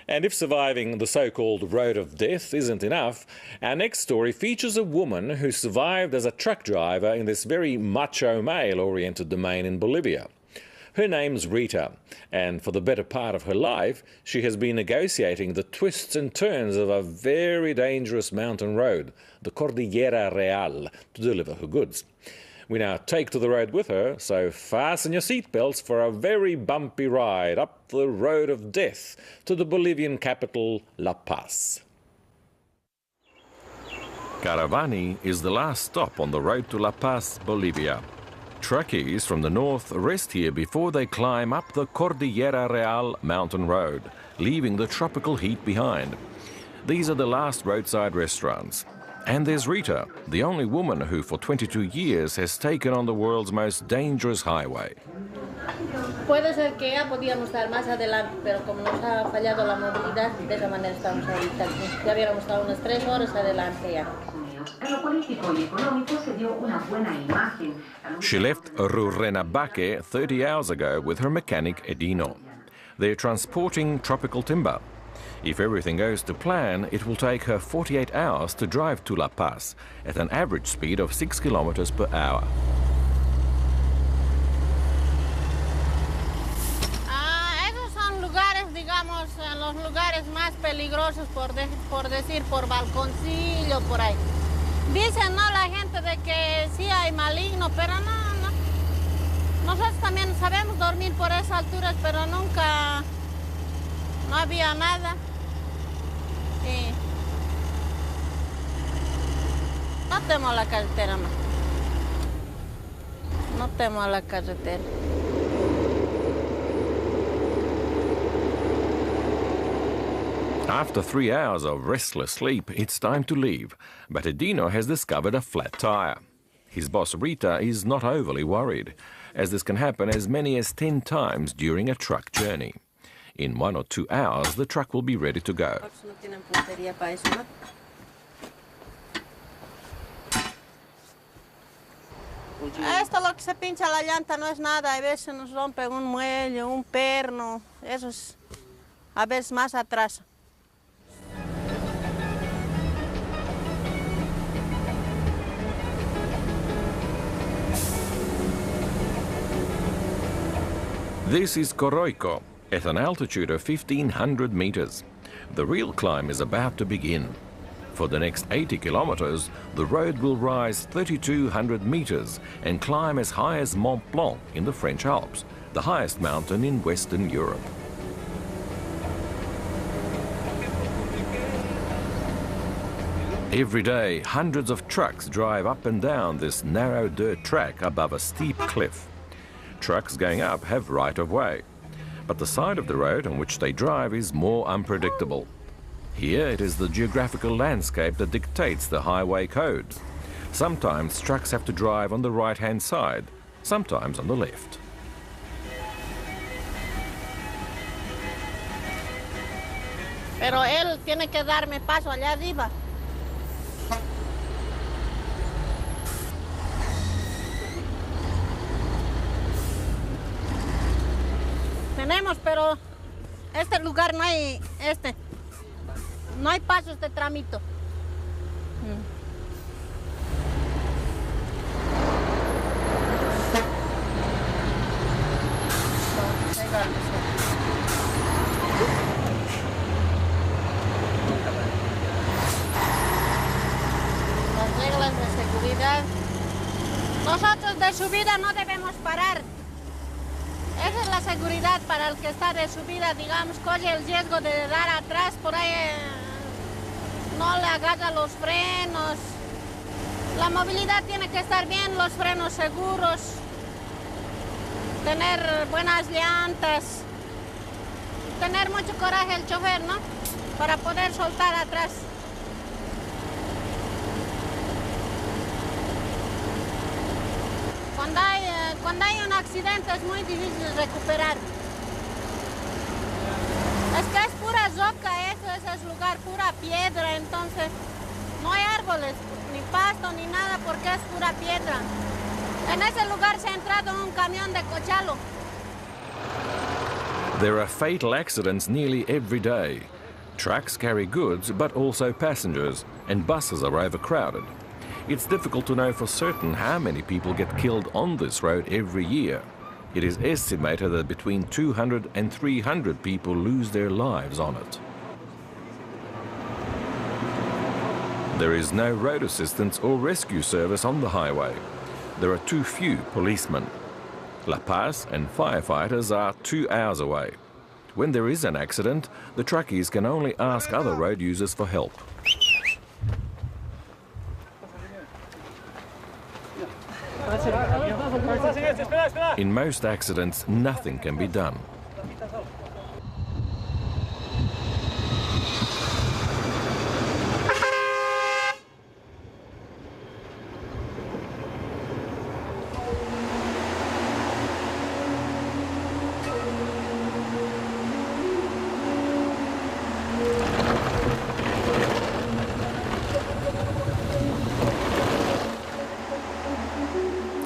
And if surviving the so-called road of death isn't enough, our next story features a woman who survived as a truck driver in this very macho male-oriented domain in Bolivia. Her name's Rita, and for the better part of her life, she has been negotiating the twists and turns of a very dangerous mountain road, the Cordillera Real, to deliver her goods. We now take to the road with her, so fasten your seatbelts for a very bumpy ride up the road of death to the Bolivian capital, La Paz. Caravani is the last stop on the road to La Paz, Bolivia. Truckies from the north rest here before they climb up the Cordillera Real mountain road, leaving the tropical heat behind. These are the last roadside restaurants. And there's Rita, the only woman who for 22 years has taken on the world's most dangerous highway. Puede ser que ya podíamos estar más adelante, pero como nos ha fallado la movilidad, de esa manera estamos ahorita aquí. Ya hubiéramos estado unas 3 horas adelante ya. She left Rurrenabaque 30 hours ago with her mechanic Edino. They're transporting tropical timber. If everything goes to plan, it will take her 48 hours to drive to La Paz at an average speed of 6 kilometers per hour. Esos son lugares, digamos, los lugares más peligrosos, por decir, por Balconcillo, por ahí. Dicen, ¿no?, la gente de que sí hay maligno, pero no. Nosotros también sabemos dormir por esas alturas, pero nunca, no había nada. Sí. No temo la carretera, no. No temo la carretera. After 3 hours of restless sleep, it's time to leave. But Edino has discovered a flat tire. His boss Rita is not overly worried, as this can happen as many as 10 times during a truck journey. In 1 or 2 hours, the truck will be ready to go. Esto lo que se pincha la llanta no es nada, a veces nos rompe un muelle, un perno, eso es a veces más atrás. This is Coroico, at an altitude of 1,500 meters. The real climb is about to begin. For the next 80 kilometers, the road will rise 3,200 meters and climb as high as Mont Blanc in the French Alps, the highest mountain in Western Europe. Every day, hundreds of trucks drive up and down this narrow dirt track above a steep cliff. Trucks going up have right-of-way, but the side of the road on which they drive is more unpredictable. Here it is the geographical landscape that dictates the highway code. Sometimes trucks have to drive on the right-hand side, sometimes on the left. Pero él tiene que darme paso allá arriba. Tenemos, pero este lugar no hay, no hay pasos de trámite. Las reglas de seguridad. Nosotros de subida no debemos parar. Esa es la seguridad para el que está de subida, digamos, coge el riesgo de dar atrás, por ahí no le agarra los frenos. La movilidad tiene que estar bien, los frenos seguros, tener buenas llantas, tener mucho coraje el chofer, ¿no?, para poder soltar atrás. Cuando hay un accidente es muy difícil recuperar. Es que es pura roca, ese es lugar, pura piedra, entonces no hay árboles, ni pasto, ni nada, porque es pura piedra. En ese lugar se ha entrado un camión de cochalo. There are fatal accidents nearly every day. Trucks carry goods, but also passengers, and buses are overcrowded. It's difficult to know for certain how many people get killed on this road every year. It is estimated that between 200 and 300 people lose their lives on it. There is no road assistance or rescue service on the highway. There are too few policemen. La Paz and firefighters are 2 hours away. When there is an accident, the truckies can only ask other road users for help. In most accidents, nothing can be done.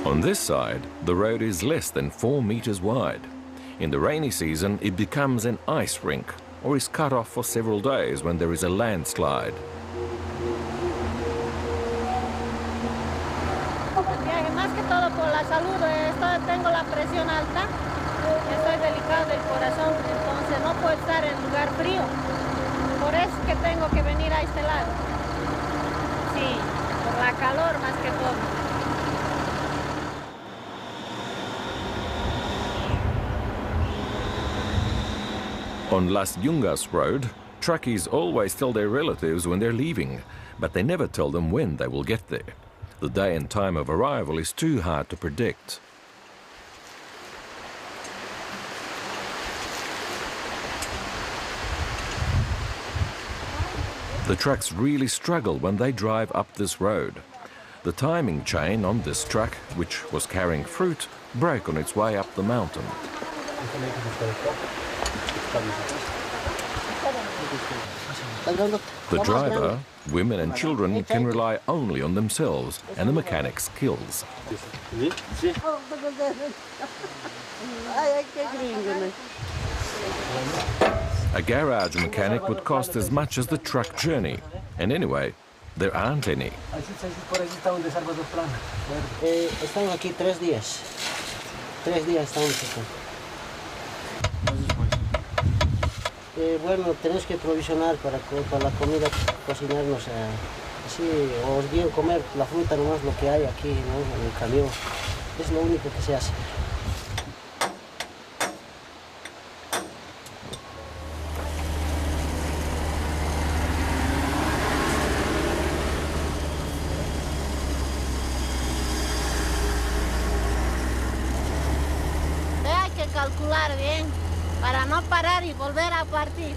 On this side, the road is less than 4 meters wide. In the rainy season, it becomes an ice rink or is cut off for several days when there is a landslide. Más que todo por la salud, tengo la presión alta, estoy delicado del corazón, entonces no puedo estar en lugar frío. Por eso es que tengo que venir a este lado. Sí, por la calor más que todo. On Las Yungas Road, truckies always tell their relatives when they're leaving, but they never tell them when they will get there. The day and time of arrival is too hard to predict. The trucks really struggle when they drive up this road. The timing chain on this truck, which was carrying fruit, broke on its way up the mountain. The driver, women and children can rely only on themselves and the mechanic's skills. A garage mechanic would cost as much as the truck journey, and anyway, there aren't any. Estamos aquí 3 días. 3 días estamos aquí. Bueno, tenemos que provisionar para la comida, cocinarnos así, o bien comer la fruta nomás lo que hay aquí, ¿no? En el camión. Es lo único que se hace. Hay que calcular bien para no parar y volver a partir.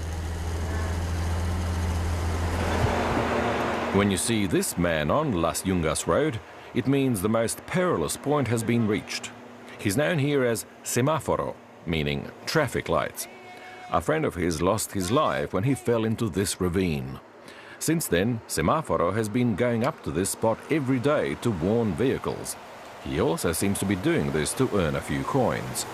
When you see this man on Las Yungas Road, it means the most perilous point has been reached. He's known here as semáforo, meaning traffic lights. A friend of his lost his life when he fell into this ravine. Since then, semáforo has been going up to this spot every day to warn vehicles. He also seems to be doing this to earn a few coins.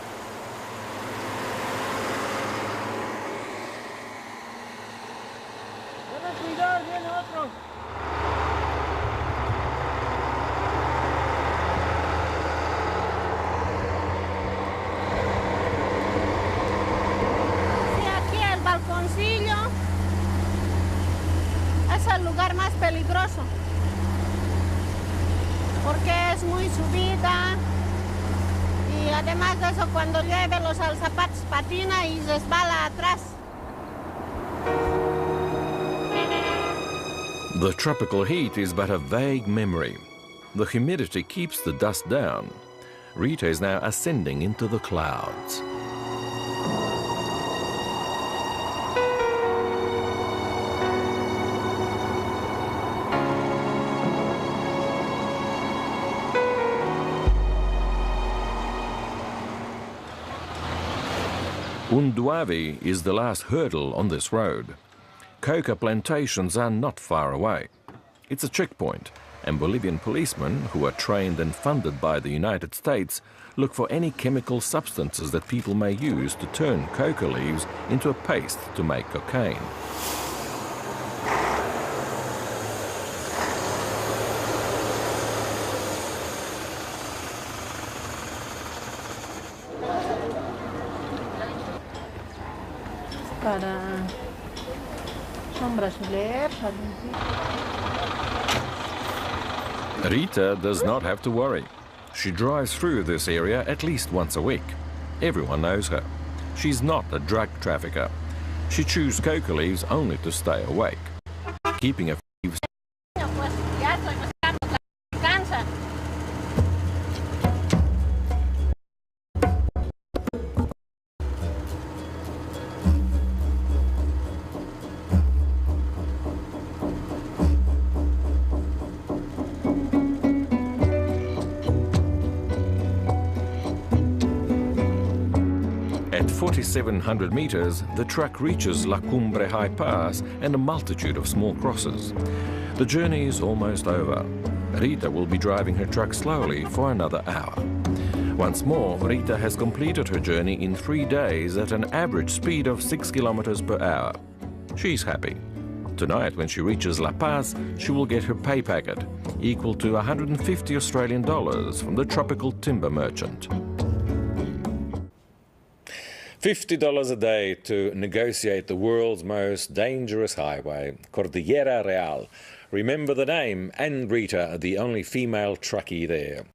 Es el lugar más peligroso porque es muy subida y además de eso cuando llueve los alzapatos patina y resbala atrás. The tropical heat is but a vague memory. The humidity keeps the dust down. Rita is now ascending into the clouds. Unduavi is the last hurdle on this road. Coca plantations are not far away. It's a checkpoint, and Bolivian policemen, who are trained and funded by the United States, look for any chemical substances that people may use to turn coca leaves into a paste to make cocaine. Rita does not have to worry. She drives through this area at least once a week. Everyone knows her. She's not a drug trafficker. She chews coca leaves only to stay awake. Keeping a At 4,700 meters, the truck reaches La Cumbre High Pass and a multitude of small crosses. The journey is almost over. Rita will be driving her truck slowly for another hour. Once more, Rita has completed her journey in 3 days at an average speed of 6 kilometers per hour. She's happy. Tonight, when she reaches La Paz, she will get her pay packet, equal to 150 Australian dollars from the tropical timber merchant. $50 a day to negotiate the world's most dangerous highway, Cordillera Real. Remember the name, and Rita, the only female truckee there.